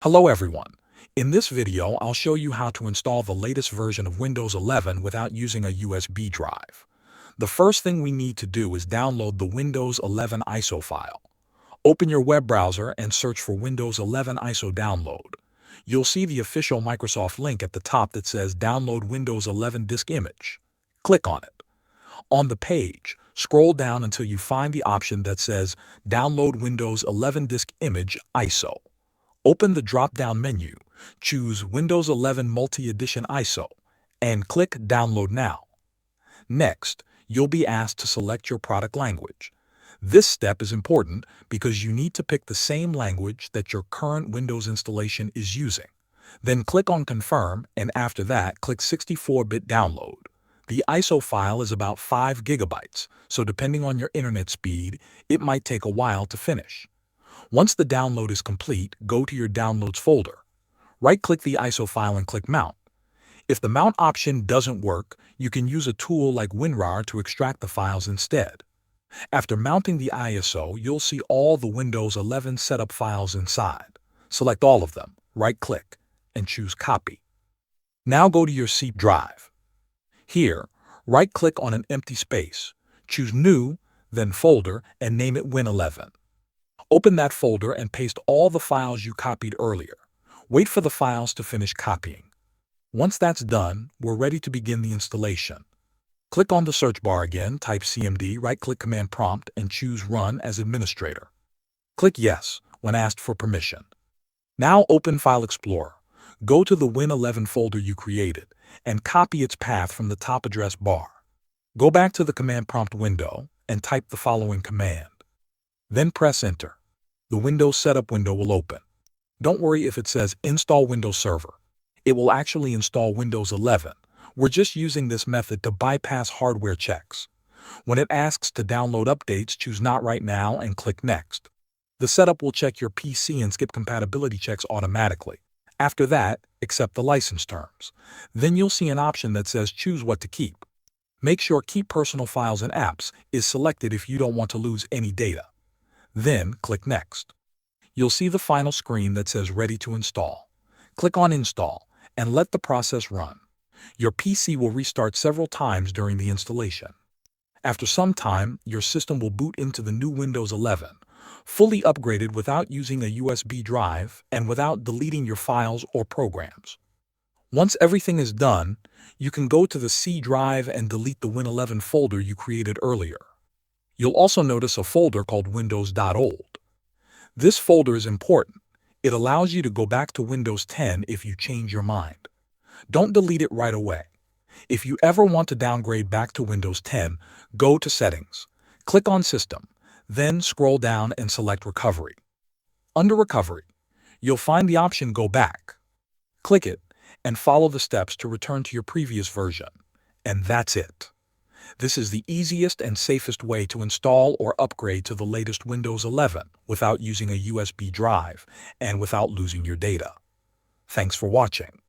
Hello everyone. In this video, I'll show you how to install the latest version of Windows 11 without using a USB drive. The first thing we need to do is download the Windows 11 ISO file. Open your web browser and search for Windows 11 ISO download. You'll see the official Microsoft link at the top that says Download Windows 11 Disk Image. Click on it. On the page, scroll down until you find the option that says Download Windows 11 Disk Image ISO. Open the drop-down menu, choose Windows 11 Multi-Edition ISO, and click Download Now. Next, you'll be asked to select your product language. This step is important because you need to pick the same language that your current Windows installation is using. Then click on Confirm, and after that, click 64-bit download. The ISO file is about 5 gigabytes, so depending on your internet speed, it might take a while to finish. Once the download is complete, go to your Downloads folder. Right-click the ISO file and click Mount. If the Mount option doesn't work, you can use a tool like WinRAR to extract the files instead. After mounting the ISO, you'll see all the Windows 11 setup files inside. Select all of them, right-click, and choose Copy. Now go to your C drive. Here, right-click on an empty space, choose New, then Folder, and name it Win11. Open that folder and paste all the files you copied earlier. Wait for the files to finish copying. Once that's done, we're ready to begin the installation. Click on the search bar again, type CMD, right-click Command Prompt, and choose Run as Administrator. Click Yes when asked for permission. Now open File Explorer. Go to the Win11 folder you created and copy its path from the top address bar. Go back to the Command Prompt window and type the following command. Then press Enter. The Windows Setup window will open. Don't worry if it says Install Windows Server. It will actually install Windows 11. We're just using this method to bypass hardware checks. When it asks to download updates, choose Not Right Now and click Next. The setup will check your PC and skip compatibility checks automatically. After that, accept the license terms. Then you'll see an option that says Choose What to Keep. Make sure Keep Personal Files and Apps is selected if you don't want to lose any data. Then click Next. You'll see the final screen that says Ready to Install. Click on Install and let the process run. Your PC will restart several times during the installation. After some time, your system will boot into the new Windows 11, fully upgraded without using a USB drive and without deleting your files or programs. Once everything is done, you can go to the C drive and delete the Win11 folder you created earlier. You'll also notice a folder called Windows.old. This folder is important. It allows you to go back to Windows 10 if you change your mind. Don't delete it right away. If you ever want to downgrade back to Windows 10, go to Settings, click on System, then scroll down and select Recovery. Under Recovery, you'll find the option Go Back. Click it and follow the steps to return to your previous version. And that's it. This is the easiest and safest way to install or upgrade to the latest Windows 11 without using a USB drive and without losing your data. Thanks for watching.